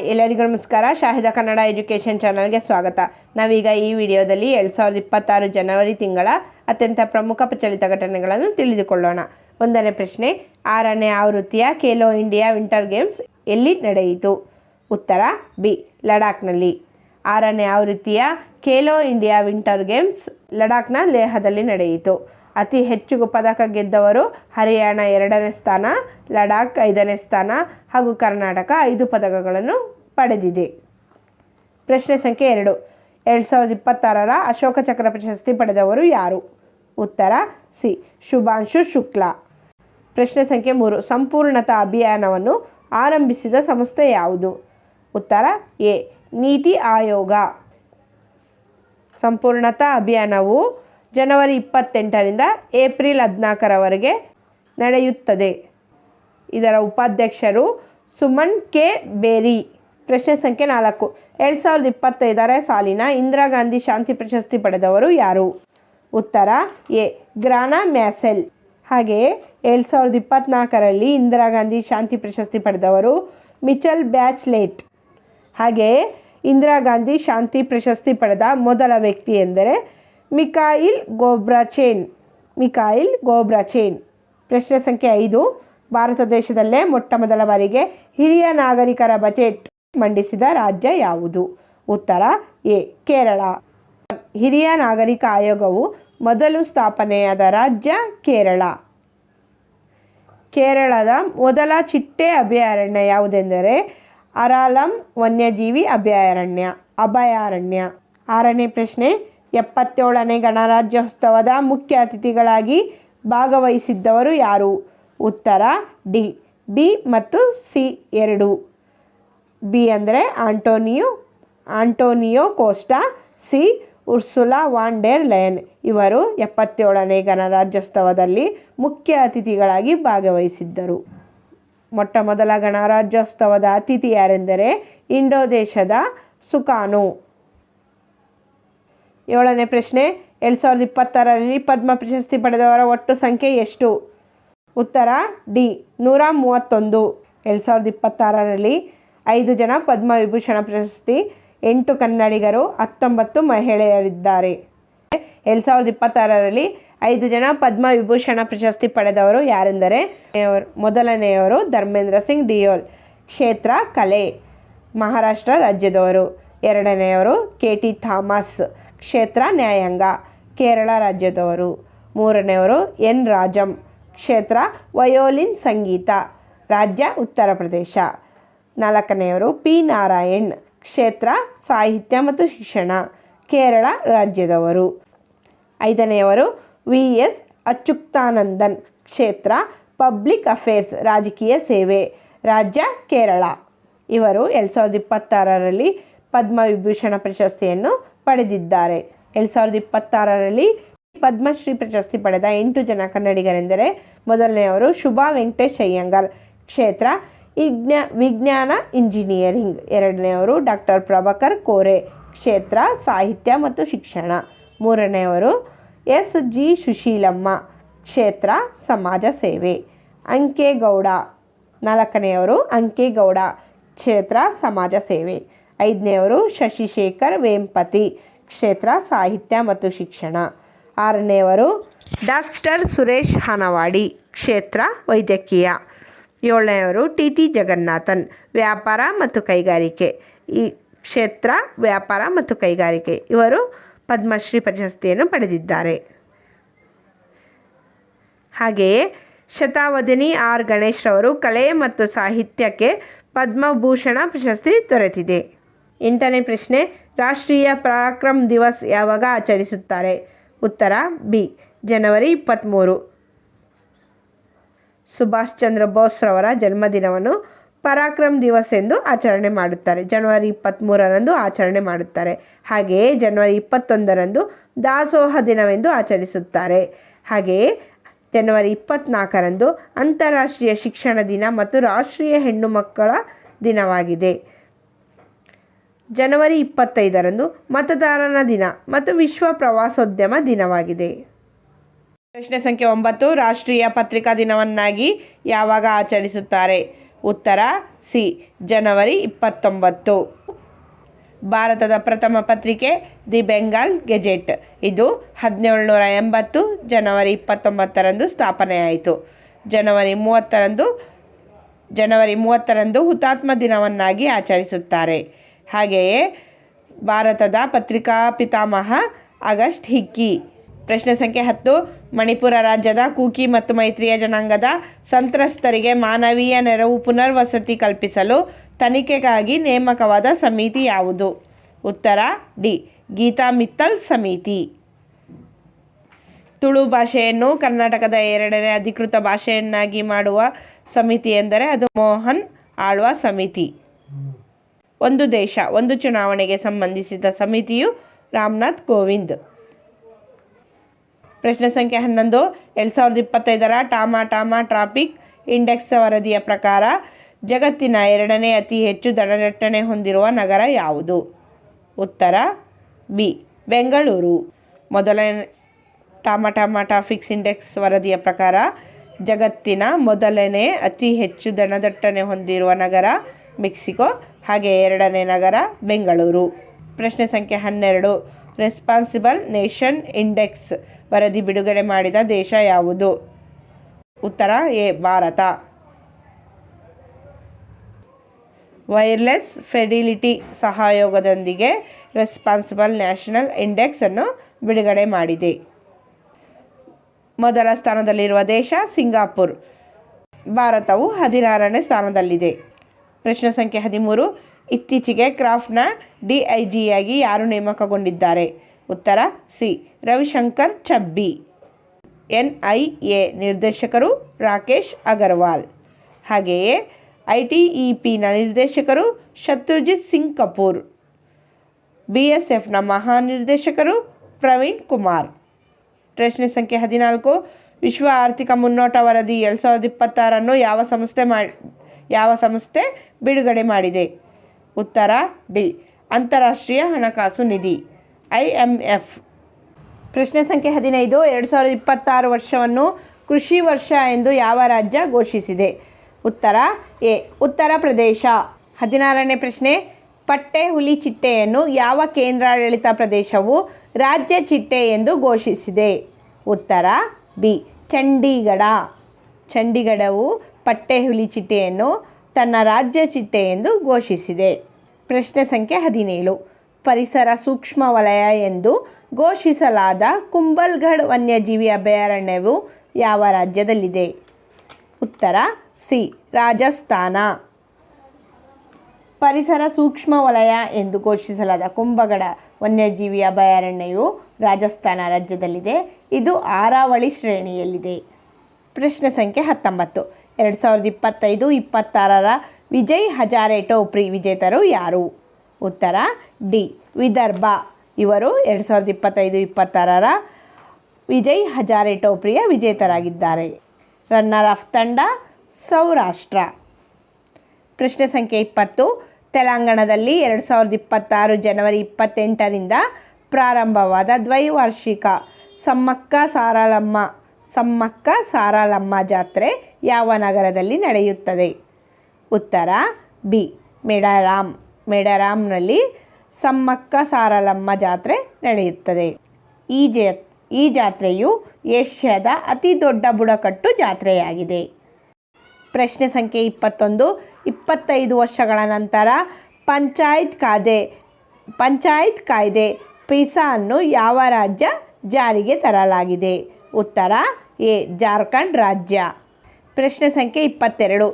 ಎಲ್ಲರಿಗೂ ನಮಸ್ಕಾರ. ಶಾಹಿದಾ ಕನ್ನಡ ಎಜುಕೇಷನ್ ಚಾನಲ್ಗೆ ಸ್ವಾಗತ. ನಾವೀಗ ಈ ವಿಡಿಯೋದಲ್ಲಿ 2026 ಜನವರಿ ತಿಂಗಳ ಅತ್ಯಂತ ಪ್ರಮುಖ ಪ್ರಚಲಿತ ಘಟನೆಗಳನ್ನು ತಿಳಿದುಕೊಳ್ಳೋಣ. ಒಂದನೇ ಪ್ರಶ್ನೆ, 6ನೇ ಆವೃತ್ತಿಯ ಖೇಲೋ ಇಂಡಿಯಾ ವಿಂಟರ್ ಗೇಮ್ಸ್ ಎಲ್ಲಿ ನಡೆಯಿತು? ಉತ್ತರ ಬಿ, ಲಡಾಖ್ನಲ್ಲಿ. 6ನೇ ಆವೃತ್ತಿಯ ಖೇಲೋ ಇಂಡಿಯಾ ವಿಂಟರ್ ಗೇಮ್ಸ್ ಲಡಾಖ್ನ ಲೇಹದಲ್ಲಿ ನಡೆಯಿತು. ಅತಿ ಹೆಚ್ಚು ಪದಕ ಗೆದ್ದವರು ಹರಿಯಾಣ 2ನೇ ಸ್ಥಾನ, ಲಡಾಖ್ 5ನೇ ಸ್ಥಾನ ಹಾಗೂ ಕರ್ನಾಟಕ 5 ಪದಕಗಳನ್ನು ಪಡೆದಿದೆ. ಪ್ರಶ್ನೆ ಸಂಖ್ಯೆ 2, 2026ರ ಅಶೋಕ ಚಕ್ರ ಪ್ರಶಸ್ತಿ ಪಡೆದವರು ಯಾರು? ಉತ್ತರ ಸಿ, ಶುಭಾಂಶು ಶುಕ್ಲಾ. ಪ್ರಶ್ನೆ ಸಂಖ್ಯೆ 3, ಸಂಪೂರ್ಣತಾ ಅಭಿಯಾನವನ್ನು ಆರಂಭಿಸಿದ ಸಂಸ್ಥೆ ಯಾವುದು? ಉತ್ತರ ಎ, ನೀತಿ ಆಯೋಗ. ಸಂಪೂರ್ಣತಾ ಅಭಿಯಾನವು ಜನವರಿ 28ರಿಂದ ಏಪ್ರಿಲ್ 14ರವರೆಗೆ ನಡೆಯುತ್ತದೆ. ಇದರ ಉಪಾಧ್ಯಕ್ಷರು ಸುಮನ್ ಕೆ ಬೇರಿ. ಪ್ರಶ್ನೆ ಸಂಖ್ಯೆ 4, 2025ರ ಸಾಲಿನ ಇಂದಿರಾ ಗಾಂಧಿ ಶಾಂತಿ ಪ್ರಶಸ್ತಿ ಪಡೆದವರು ಯಾರು? ಉತ್ತರ ಎ, ಗ್ರಾನಾ ಮ್ಯಾಸೆಲ್. ಹಾಗೆಯೇ 2024ರಲ್ಲಿ ಇಂದಿರಾ ಗಾಂಧಿ ಶಾಂತಿ ಪ್ರಶಸ್ತಿ ಪಡೆದವರು ಮಿಚೆಲ್ ಬ್ಯಾಚ್ಲೆಟ್. ಹಾಗೆಯೇ ಇಂದಿರಾ ಗಾಂಧಿ ಶಾಂತಿ ಪ್ರಶಸ್ತಿ ಪಡೆದ ಮೊದಲ ವ್ಯಕ್ತಿ ಎಂದರೆ ಮಿಖಾಯಿಲ್ ಗೋಬ್ರಚೇನ್. ಪ್ರಶ್ನೆ ಸಂಖ್ಯೆ 5, ಭಾರತ ದೇಶದಲ್ಲೇ ಮೊಟ್ಟ ಮೊದಲ ಬಾರಿಗೆ ಹಿರಿಯ ನಾಗರಿಕರ ಬಜೆಟ್ ಮಂಡಿಸಿದ ರಾಜ್ಯ ಯಾವುದು? ಉತ್ತರ ಎ, ಕೇರಳ. ಹಿರಿಯ ನಾಗರಿಕ ಆಯೋಗವು ಮೊದಲು ಸ್ಥಾಪನೆಯಾದ ರಾಜ್ಯ ಕೇರಳ. ಕೇರಳದ ಮೊದಲ ಚಿಟ್ಟೆ ಅಭಯಾರಣ್ಯ ಯಾವುದೆಂದರೆ ಅರಾಲಂ ವನ್ಯಜೀವಿ ಅಭಯಾರಣ್ಯ. 6ನೇ ಪ್ರಶ್ನೆ, 77ನೇ ಗಣರಾಜ್ಯೋತ್ಸವದ ಮುಖ್ಯ ಅತಿಥಿಗಳಾಗಿ ಭಾಗವಹಿಸಿದ್ದವರು ಯಾರು? ಉತ್ತರ ಡಿ, ಬಿ ಮತ್ತು ಸಿ ಎರಡೂ. ಬಿ ಅಂದರೆ Antonio Costa, C Ursula von der Leyen. ಇವರು 77ನೇ ಗಣರಾಜ್ಯೋತ್ಸವದಲ್ಲಿ ಮುಖ್ಯ ಅತಿಥಿಗಳಾಗಿ ಭಾಗವಹಿಸಿದ್ದರು. ಮೊಟ್ಟ ಮೊದಲ ಗಣರಾಜ್ಯೋತ್ಸವದ ಅತಿಥಿ ಯಾರೆಂದರೆ ಇಂಡೋ ದೇಶದ ಸುಕಾರ್ನೋ. 7ನೇ ಪ್ರಶ್ನೆ, 2026ರಲ್ಲಿ ಪದ್ಮ ಪ್ರಶಸ್ತಿ ಪಡೆದವರ ಒಟ್ಟು ಸಂಖ್ಯೆ ಎಷ್ಟು? ಉತ್ತರ ಡಿ, 131. 2026ರಲ್ಲಿ 5 ಜನ ಪದ್ಮ ವಿಭೂಷಣ ಪ್ರಶಸ್ತಿ, 8 ಕನ್ನಡಿಗರು, 19 ಮಹಿಳೆಯರಿದ್ದಾರೆ. 2026ರಲ್ಲಿ 5 ಜನ ಪದ್ಮ ವಿಭೂಷಣ ಪ್ರಶಸ್ತಿ ಪಡೆದವರು ಯಾರೆಂದರೆ ಮೊದಲನೆಯವರು ಧರ್ಮೇಂದ್ರ ಸಿಂಗ್ ದಿಯೋಲ್, ಕ್ಷೇತ್ರ ಕಲೆ, ಮಹಾರಾಷ್ಟ್ರ ರಾಜ್ಯದವರು. 2ನೆಯವರು KT ಥಾಮಸ್, ಕ್ಷೇತ್ರ ನ್ಯಾಯಾಂಗ, ಕೇರಳ ರಾಜ್ಯದವರು. 3ನೆಯವರು N ರಾಜಂ, ಕ್ಷೇತ್ರ ವಯೋಲಿನ್ ಸಂಗೀತ, ರಾಜ್ಯ ಉತ್ತರ ಪ್ರದೇಶ. 4ನೆಯವರು P ನಾರಾಯಣ್, ಕ್ಷೇತ್ರ ಸಾಹಿತ್ಯ ಮತ್ತು ಶಿಕ್ಷಣ, ಕೇರಳ ರಾಜ್ಯದವರು. 5ನೆಯವರು VS ಅಚ್ಯುತಾನಂದನ್, ಕ್ಷೇತ್ರ ಪಬ್ಲಿಕ್ ಅಫೇರ್ಸ್, ರಾಜಕೀಯ ಸೇವೆ, ರಾಜ್ಯ ಕೇರಳ. ಇವರು 2026ರಲ್ಲಿ ಪದ್ಮ ವಿಭೂಷಣ ಪ್ರಶಸ್ತಿಯನ್ನು ಪಡೆದಿದ್ದಾರೆ. 2026ರಲ್ಲಿ ಪದ್ಮಶ್ರೀ ಪ್ರಶಸ್ತಿ ಪಡೆದ 8 ಜನ ಕನ್ನಡಿಗರೆಂದರೆ ಮೊದಲನೆಯವರು ಶುಭಾ ವೆಂಕಟೇಶ್ ಅಯ್ಯಂಗಾರ್, ಕ್ಷೇತ್ರ ವಿಜ್ಞಾನ ಇಂಜಿನಿಯರಿಂಗ್. 2ನೆಯವರು ಡಾಕ್ಟರ್ ಪ್ರಭಾಕರ್ ಕೋರೆ, ಕ್ಷೇತ್ರ ಸಾಹಿತ್ಯ ಮತ್ತು ಶಿಕ್ಷಣ. 3ನೆಯವರು SG ಸುಶೀಲಮ್ಮ, ಕ್ಷೇತ್ರ ಸಮಾಜ ಸೇವೆ. 4ನೆಯವರು ಅಂಕೇಗೌಡ, ಕ್ಷೇತ್ರ ಸಮಾಜ ಸೇವೆ. 5ನೆಯವರು ಶಶಿಶೇಖರ್ ವೇಂಪತಿ, ಕ್ಷೇತ್ರ ಸಾಹಿತ್ಯ ಮತ್ತು ಶಿಕ್ಷಣ. 6ನೆಯವರು ಡಾಕ್ಟರ್ ಸುರೇಶ್ ಹನವಾಡಿ, ಕ್ಷೇತ್ರ ವೈದ್ಯಕೀಯ. 7ನೆಯವರು TT ಜಗನ್ನಾಥನ್, ವ್ಯಾಪಾರ ಮತ್ತು ಕೈಗಾರಿಕೆ, ಈ ಕ್ಷೇತ್ರ ವ್ಯಾಪಾರ ಮತ್ತು ಕೈಗಾರಿಕೆ. ಇವರು ಪದ್ಮಶ್ರೀ ಪ್ರಶಸ್ತಿಯನ್ನು ಪಡೆದಿದ್ದಾರೆ. ಹಾಗೆಯೇ ಶತಾವಧಿನಿ R ಗಣೇಶ್ ರವರು ಕಲೆ ಮತ್ತು ಸಾಹಿತ್ಯಕ್ಕೆ ಪದ್ಮಭೂಷಣ ಪ್ರಶಸ್ತಿ ದೊರೆತಿದೆ. 8ನೇ ಪ್ರಶ್ನೆ, ರಾಷ್ಟ್ರೀಯ ಪರಾಕ್ರಮ್ ದಿವಸ್ ಯಾವಾಗ ಆಚರಿಸುತ್ತಾರೆ? ಉತ್ತರ ಬಿ, ಜನವರಿ 23. ಸುಭಾಷ್ ಚಂದ್ರ ಬೋಸ್ ರವರ ಜನ್ಮದಿನವನ್ನು ಪರಾಕ್ರಮ್ ದಿವಸ್ ಎಂದು ಆಚರಣೆ ಮಾಡುತ್ತಾರೆ. ಜನವರಿ 23ರಂದು ಆಚರಣೆ ಮಾಡುತ್ತಾರೆ. ಹಾಗೆಯೇ ಜನವರಿ 21ರಂದು ದಾಸೋಹ ದಿನವೆಂದು ಆಚರಿಸುತ್ತಾರೆ. ಹಾಗೆಯೇ ಜನವರಿ 24ರಂದು ಅಂತಾರಾಷ್ಟ್ರೀಯ ಶಿಕ್ಷಣ ದಿನ ಮತ್ತು ರಾಷ್ಟ್ರೀಯ ಹೆಣ್ಣು ಮಕ್ಕಳ ದಿನವಾಗಿದೆ. ಜನವರಿ 25ರಂದು ಮತದಾರನ ದಿನ ಮತ್ತು ವಿಶ್ವ ಪ್ರವಾಸೋದ್ಯಮ ದಿನವಾಗಿದೆ. ಪ್ರಶ್ನೆ ಸಂಖ್ಯೆ 9, ರಾಷ್ಟ್ರೀಯ ಪತ್ರಿಕಾ ದಿನವನ್ನಾಗಿ ಯಾವಾಗ ಆಚರಿಸುತ್ತಾರೆ? ಉತ್ತರ ಸಿ ಜನವರಿ 29. ಭಾರತದ ಪ್ರಥಮ ಪತ್ರಿಕೆ ದಿ ಬೆಂಗಾಲ್ ಗೆಜೆಟ್. ಇದು 1780 ಜನವರಿ 29ರಂದು ಸ್ಥಾಪನೆಯಾಯಿತು. ಜನವರಿ 30ರಂದು ಹುತಾತ್ಮ ದಿನವನ್ನಾಗಿ ಆಚರಿಸುತ್ತಾರೆ. ಹಾಗೆಯೇ ಭಾರತದ ಪತ್ರಿಕಾ ಪಿತಾಮಹ ಆಗಸ್ಟ್ ಹಿಕ್ಕಿ. ಪ್ರಶ್ನೆ ಸಂಖ್ಯೆ 10. ಮಣಿಪುರ ರಾಜ್ಯದ ಕೂಕಿ ಮತ್ತು ಮೈತ್ರಿಯ ಜನಾಂಗದ ಸಂತ್ರಸ್ತರಿಗೆ ಮಾನವೀಯ ನೆರವು ಪುನರ್ವಸತಿ ಕಲ್ಪಿಸಲು ತನಿಖೆಗಾಗಿ ನೇಮಕವಾದ ಸಮಿತಿ ಯಾವುದು? ಉತ್ತರ ಡಿ ಗೀತಾ ಮಿತ್ತಲ್ ಸಮಿತಿ. ತುಳು ಭಾಷೆಯನ್ನು ಕರ್ನಾಟಕದ 2ನೇ ಅಧಿಕೃತ ಭಾಷೆಯನ್ನಾಗಿ ಮಾಡುವ ಸಮಿತಿ ಎಂದರೆ ಅದು ಮೋಹನ್ ಆಳ್ವ ಸಮಿತಿ. ಒಂದು ದೇಶ ಒಂದು ಚುನಾವಣೆಗೆ ಸಂಬಂಧಿಸಿದ ಸಮಿತಿಯು ರಾಮನಾಥ್ ಕೋವಿಂದ್. ಪ್ರಶ್ನೆ ಸಂಖ್ಯೆ 11. 2025ರ ಟಾಮಾ ಟ್ರಾಫಿಕ್ ಇಂಡೆಕ್ಸ್ ವರದಿಯ ಪ್ರಕಾರ ಜಗತ್ತಿನ 2ನೇ ಅತಿ ಹೆಚ್ಚು ಜನದಟ್ಟಣೆ ಹೊಂದಿರುವ ನಗರ ಯಾವುದು? ಉತ್ತರ ಬಿ ಬೆಂಗಳೂರು. ಮೊದಲನೇ ಟಾಮಾ ಟ್ರಾಫಿಕ್ ಇಂಡೆಕ್ಸ್ ವರದಿಯ ಪ್ರಕಾರ ಜಗತ್ತಿನ ಮೊದಲನೇ ಅತಿ ಹೆಚ್ಚು ಜನದಟ್ಟಣೆ ಹೊಂದಿರುವ ನಗರ ಮೆಕ್ಸಿಕೋ, ಹಾಗೆ 2ನೇ ನಗರ ಬೆಂಗಳೂರು. ಪ್ರಶ್ನೆ ಸಂಖ್ಯೆ 12. ರೆಸ್ಪಾನ್ಸಿಬಲ್ ನೇಷನ್ ಇಂಡೆಕ್ಸ್ ವರದಿ ಬಿಡುಗಡೆ ಮಾಡಿದ ದೇಶ ಯಾವುದು? ಉತ್ತರ ಎ ಭಾರತ. ವೈರ್ಲೆಸ್ ಫಿಡಿಲಿಟಿ ಸಹಯೋಗದೊಂದಿಗೆ ರೆಸ್ಪಾನ್ಸಿಬಲ್ ನ್ಯಾಷನಲ್ ಇಂಡೆಕ್ಸ್ ಅನ್ನು ಬಿಡುಗಡೆ ಮಾಡಿದೆ. ಮೊದಲ ಸ್ಥಾನದಲ್ಲಿರುವ ದೇಶ ಸಿಂಗಾಪುರ್. ಭಾರತವು 16ನೇ ಸ್ಥಾನದಲ್ಲಿದೆ. ಪ್ರಶ್ನೆ ಸಂಖ್ಯೆ 13. ಇತ್ತೀಚೆಗೆ ಕ್ರಾಫ್ಟ್ನ DIGಯಾಗಿ ಯಾರು ನೇಮಕಗೊಂಡಿದ್ದಾರೆ? ಉತ್ತರ ಸಿ ರವಿಶಂಕರ್ ಚಬ್ಬಿ. NIA ನಿರ್ದೇಶಕರು ರಾಕೇಶ್ ಅಗರ್ವಾಲ್. ಹಾಗೆಯೇ ITEPನ ನಿರ್ದೇಶಕರು ಶತ್ರುಜಿತ್ ಸಿಂಗ್ ಕಪೂರ್. BSFನ ಮಹಾನಿರ್ದೇಶಕರು ಪ್ರವೀಣ್ ಕುಮಾರ್. ಪ್ರಶ್ನೆ ಸಂಖ್ಯೆ 14. ವಿಶ್ವ ಆರ್ಥಿಕ ಮುನ್ನೋಟ ವರದಿ 2026 ಯಾವ ಸಂಸ್ಥೆ ಬಿಡುಗಡೆ ಮಾಡಿದೆ? ಉತ್ತರ ಡಿ ಅಂತಾರಾಷ್ಟ್ರೀಯ ಹಣಕಾಸು ನಿಧಿ IMF. ಪ್ರಶ್ನೆ ಸಂಖ್ಯೆ 15. 2026 ವರ್ಷವನ್ನು ಕೃಷಿ ವರ್ಷ ಎಂದು ಯಾವ ರಾಜ್ಯ ಘೋಷಿಸಿದೆ? ಉತ್ತರ ಎ ಉತ್ತರ ಪ್ರದೇಶ. 16ನೇ ಪ್ರಶ್ನೆ. ಪಟ್ಟೆ ಹುಲಿ ಚಿಟ್ಟೆಯನ್ನು ಯಾವ ಕೇಂದ್ರಾಡಳಿತ ಪ್ರದೇಶವು ರಾಜ್ಯ ಚಿಟ್ಟೆ ಎಂದು ಘೋಷಿಸಿದೆ? ಉತ್ತರ ಬಿ ಚಂಡೀಗಢ. ಚಂಡೀಗಢವು ಪಟ್ಟೆ ಹುಲಿ ಚಿಟ್ಟೆಯನ್ನು ತನ್ನ ರಾಜ್ಯ ಚಿಟ್ಟೆ ಎಂದು ಘೋಷಿಸಿದೆ. ಪ್ರಶ್ನೆ ಸಂಖ್ಯೆ 17. ಪರಿಸರ ಸೂಕ್ಷ್ಮ ವಲಯ ಎಂದು ಘೋಷಿಸಲಾದ ಕುಂಭಲ್ಗಢ್ ವನ್ಯಜೀವಿ ಅಭಯಾರಣ್ಯವು ಯಾವ ರಾಜ್ಯದಲ್ಲಿದೆ? ಉತ್ತರ ಸಿ ರಾಜಸ್ಥಾನ. ಪರಿಸರ ಸೂಕ್ಷ್ಮ ವಲಯ ಎಂದು ಘೋಷಿಸಲಾದ ಕುಂಭಗಢ ವನ್ಯಜೀವಿ ಅಭಯಾರಣ್ಯವು ರಾಜಸ್ಥಾನ ರಾಜ್ಯದಲ್ಲಿದೆ. ಇದು ಆರಾವಳಿ ಶ್ರೇಣಿಯಲ್ಲಿದೆ. ಪ್ರಶ್ನೆ ಸಂಖ್ಯೆ 19. 2025-26ರ ವಿಜಯ್ ಹಜಾರೆ ಟ್ರೋಫಿ ವಿಜೇತರು ಯಾರು? ಉತ್ತರ ಡಿ ವಿದರ್ಭ. ಇವರು 2025-26ರ ವಿಜಯ್ ಹಜಾರೆ ಟ್ರೋಫಿಯ ವಿಜೇತರಾಗಿದ್ದಾರೆ. ರನ್ನರ್ ಆಫ್ ತಂಡ ಸೌರಾಷ್ಟ್ರ. ಪ್ರಶ್ನೆ ಸಂಖ್ಯೆ 20. ತೆಲಂಗಾಣದಲ್ಲಿ 2026 ಜನವರಿ 28ರಿಂದ ಪ್ರಾರಂಭವಾದ ದ್ವೈವಾರ್ಷಿಕ ಸಮ್ಮಕ್ಕ ಸಾರಲಮ್ಮ ಜಾತ್ರೆ ಯಾವ ನಗರದಲ್ಲಿ ನಡೆಯುತ್ತದೆ? ಉತ್ತರ ಬಿ ಮೇಡರಾಮ್ನಲ್ಲಿ ಸಮ್ಮಕ್ಕ ಸಾರಲಮ್ಮ ಜಾತ್ರೆ ನಡೆಯುತ್ತದೆ. ಈ ಜಾತ್ರೆಯು ಏಷ್ಯಾದ ಅತಿ ದೊಡ್ಡ ಬುಡಕಟ್ಟು ಜಾತ್ರೆಯಾಗಿದೆ. ಪ್ರಶ್ನೆ ಸಂಖ್ಯೆ 21. 25 ವರ್ಷಗಳ ನಂತರ ಪಂಚಾಯತ್ ಕಾಯ್ದೆ ಪಿಸಾ ಅನ್ನು ಯಾವ ರಾಜ್ಯ ಜಾರಿಗೆ ತರಲಾಗಿದೆ? ಉತ್ತರ ಎ ಜಾರ್ಖಂಡ್ ರಾಜ್ಯ. ಪ್ರಶ್ನೆ ಸಂಖ್ಯೆ 22.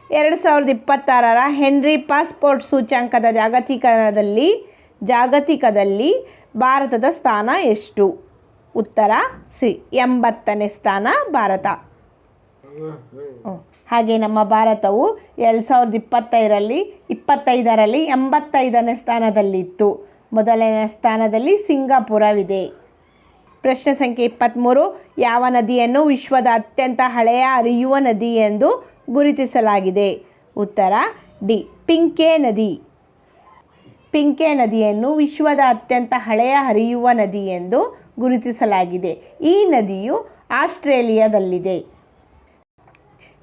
2026ರ ಹೆನ್ರಿ ಪಾಸ್ಪೋರ್ಟ್ ಸೂಚ್ಯಂಕದ ಜಾಗತಿಕದಲ್ಲಿ ಭಾರತದ ಸ್ಥಾನ ಎಷ್ಟು? ಉತ್ತರ ಸಿ 80ನೇ ಸ್ಥಾನ ಭಾರತ. ಹಾಗೆ ನಮ್ಮ ಭಾರತವು 2025ರಲ್ಲಿ 85ನೇ ಸ್ಥಾನದಲ್ಲಿತ್ತು. ಮೊದಲನೇ ಸ್ಥಾನದಲ್ಲಿ ಸಿಂಗಾಪುರವಿದೆ. ಪ್ರಶ್ನೆ ಸಂಖ್ಯೆ 23. ಯಾವ ನದಿಯನ್ನು ವಿಶ್ವದ ಅತ್ಯಂತ ಹಳೆಯ ಹರಿಯುವ ನದಿ ಎಂದು ಗುರುತಿಸಲಾಗಿದೆ? ಉತ್ತರ ಡಿ ಪಿಂಕೆ ನದಿ. ಪಿಂಕೆ ನದಿಯನ್ನು ವಿಶ್ವದ ಅತ್ಯಂತ ಹಳೆಯ ಹರಿಯುವ ನದಿ ಎಂದು ಗುರುತಿಸಲಾಗಿದೆ. ಈ ನದಿಯು ಆಸ್ಟ್ರೇಲಿಯಾದಲ್ಲಿದೆ.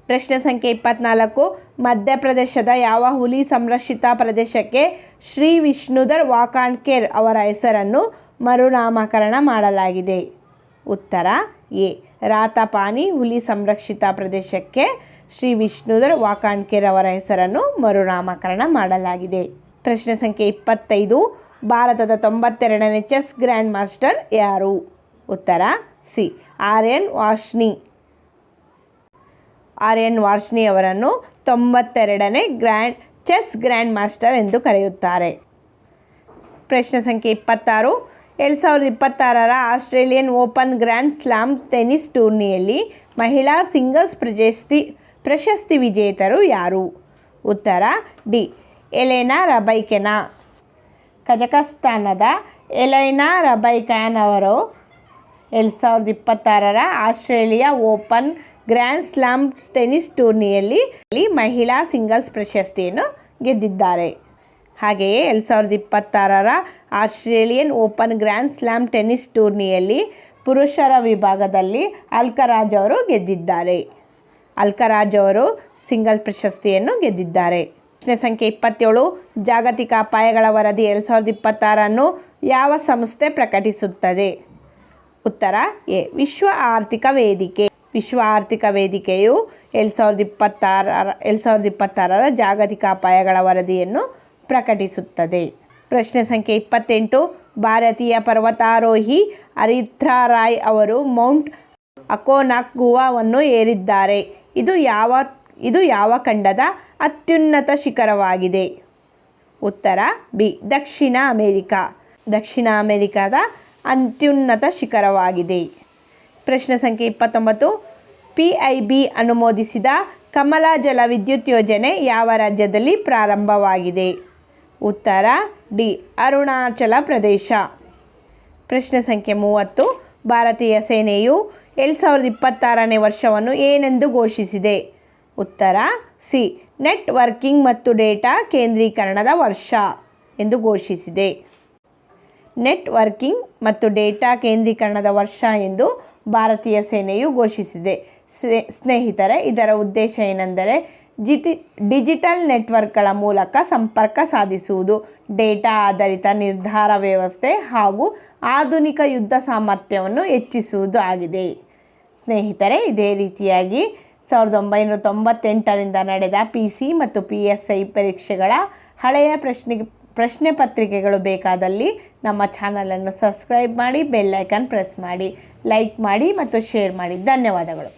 ಪ್ರಶ್ನೆ ಸಂಖ್ಯೆ 24 ಮಧ್ಯಪ್ರದೇಶದ ಯಾವ ಹುಲಿ ಸಂರಕ್ಷಿತ ಪ್ರದೇಶಕ್ಕೆ ಶ್ರೀ ವಿಷ್ಣುಧರ್ ವಾಕಾಣ್ಕೇರ್ ಅವರ ಹೆಸರನ್ನು ಮರುನಾಮಕರಣ ಮಾಡಲಾಗಿದೆ? ಉತ್ತರ ಎ ರಾತಾಪಾನಿ ಹುಲಿ ಸಂರಕ್ಷಿತ ಪ್ರದೇಶಕ್ಕೆ ಶ್ರೀ ವಿಷ್ಣುಧರ್ ವಾಕಾಣ್ಕೇರ್ ಅವರ ಹೆಸರನ್ನು ಮರುನಾಮಕರಣ ಮಾಡಲಾಗಿದೆ. ಪ್ರಶ್ನೆ ಸಂಖ್ಯೆ 25 ಭಾರತದ 92ನೇ ಚೆಸ್ ಗ್ರ್ಯಾಂಡ್ ಮಾಸ್ಟರ್ ಯಾರು? ಉತ್ತರ ಸಿ ಆರ್ಯನ್ ವಾರ್ಷ್ನಿ ಅವರನ್ನು 92ನೇ ಚೆಸ್ ಗ್ರ್ಯಾಂಡ್ ಮಾಸ್ಟರ್ ಎಂದು ಕರೆಯುತ್ತಾರೆ. ಪ್ರಶ್ನೆ ಸಂಖ್ಯೆ 26 2026ರ Australian Open Grand Slam tennis ಟೂರ್ನಿಯಲ್ಲಿ ಮಹಿಳಾ ಸಿಂಗಲ್ಸ್ ಪ್ರಶಸ್ತಿ ವಿಜೇತರು ಯಾರು? ಉತ್ತರ ಡಿ ಎಲೆನಾ ರಬೈಕಿನಾ. ಕಜಕಸ್ತಾನದ ಎಲೆನಾ ರಬೈಕಿನಾ ಅವರು 2026ರ Australia Open Grand Slam tennis ಟೂರ್ನಿಯಲ್ಲಿ ಮಹಿಳಾ ಸಿಂಗಲ್ಸ್ ಪ್ರಶಸ್ತಿಯನ್ನು ಗೆದ್ದಿದ್ದಾರೆ. ಹಾಗೆಯೇ 2026ರ Australian Open Grand Slam tennis ಟೂರ್ನಿಯಲ್ಲಿ ಪುರುಷರ ವಿಭಾಗದಲ್ಲಿ ಅಲ್ಕರಾಜ್ ಅವರು ಗೆದ್ದಿದ್ದಾರೆ. ಅಲ್ಕರಾಜ್ ಅವರು ಸಿಂಗಲ್ ಪ್ರಶಸ್ತಿಯನ್ನು ಗೆದ್ದಿದ್ದಾರೆ. ಪ್ರಶ್ನೆ ಸಂಖ್ಯೆ 27 ಜಾಗತಿಕ ಅಪಾಯಗಳ ವರದಿ 2026 ಯಾವ ಸಂಸ್ಥೆ ಪ್ರಕಟಿಸುತ್ತದೆ? ಉತ್ತರ ಎ ವಿಶ್ವ ಆರ್ಥಿಕ ವೇದಿಕೆ. ವಿಶ್ವ ಆರ್ಥಿಕ ವೇದಿಕೆಯು 2026ರ ಜಾಗತಿಕ ಅಪಾಯಗಳ ವರದಿಯನ್ನು ಪ್ರಕಟಿಸುತ್ತದೆ. ಪ್ರಶ್ನೆ ಸಂಖ್ಯೆ 28 ಭಾರತೀಯ ಪರ್ವತಾರೋಹಿ ಅರಿತ್ರಾ ರಾಯ್ ಅವರು ಮೌಂಟ್ ಅಕೋನಾಗ್ಗುವಾವನ್ನು ಏರಿದ್ದಾರೆ. ಇದು ಯಾವ ಖಂಡದ ಅತ್ಯುನ್ನತ ಶಿಖರವಾಗಿದೆ? ಉತ್ತರ ಬಿ ದಕ್ಷಿಣ ಅಮೆರಿಕಾದ ಅತ್ಯುನ್ನತ ಶಿಖರವಾಗಿದೆ. ಪ್ರಶ್ನೆ ಸಂಖ್ಯೆ 29 PIB ಅನುಮೋದಿಸಿದ ಕಮಲಾ ಜಲ ವಿದ್ಯುತ್ ಯೋಜನೆ ಯಾವ ರಾಜ್ಯದಲ್ಲಿ ಪ್ರಾರಂಭವಾಗಿದೆ? ಉತ್ತರ ಡಿ ಅರುಣಾಚಲ ಪ್ರದೇಶ. ಪ್ರಶ್ನೆ ಸಂಖ್ಯೆ 30 ಭಾರತೀಯ ಸೇನೆಯು 2026ನೇ ವರ್ಷವನ್ನು ಏನೆಂದು ಘೋಷಿಸಿದೆ? ಉತ್ತರ ಸಿ ನೆಟ್ವರ್ಕಿಂಗ್ ಮತ್ತು ಡೇಟಾ ಕೇಂದ್ರೀಕರಣದ ವರ್ಷ ಎಂದು ಘೋಷಿಸಿದೆ. ನೆಟ್ವರ್ಕಿಂಗ್ ಮತ್ತು ಡೇಟಾ ಕೇಂದ್ರೀಕರಣದ ವರ್ಷ ಎಂದು ಭಾರತೀಯ ಸೇನೆಯು ಘೋಷಿಸಿದೆ. ಸ್ನೇಹಿತರೆ, ಇದರ ಉದ್ದೇಶ ಏನೆಂದರೆ ಡಿಜಿಟಲ್ ನೆಟ್ವರ್ಕ್ಗಳ ಮೂಲಕ ಸಂಪರ್ಕ ಸಾಧಿಸುವುದು, ಡೇಟಾ ಆಧಾರಿತ ನಿರ್ಧಾರ ವ್ಯವಸ್ಥೆ ಹಾಗೂ ಆಧುನಿಕ ಯುದ್ಧ ಸಾಮರ್ಥ್ಯವನ್ನು ಹೆಚ್ಚಿಸುವುದು ಆಗಿದೆ. ಸ್ನೇಹಿತರೆ, ಇದೇ ರೀತಿಯಾಗಿ 1998ರಿಂದ ನಡೆದ PC ಮತ್ತು PSI ಪರೀಕ್ಷೆಗಳ ಹಳೆಯ ಪ್ರಶ್ನೆ ಪತ್ರಿಕೆಗಳು ಬೇಕಾದಲ್ಲಿ ನಮ್ಮ ಚಾನಲನ್ನು ಸಬ್ಸ್ಕ್ರೈಬ್ ಮಾಡಿ, ಬೆಲ್ ಐಕಾನ್ ಪ್ರೆಸ್ ಮಾಡಿ, ಲೈಕ್ ಮಾಡಿ ಮತ್ತು ಶೇರ್ ಮಾಡಿ. ಧನ್ಯವಾದಗಳು.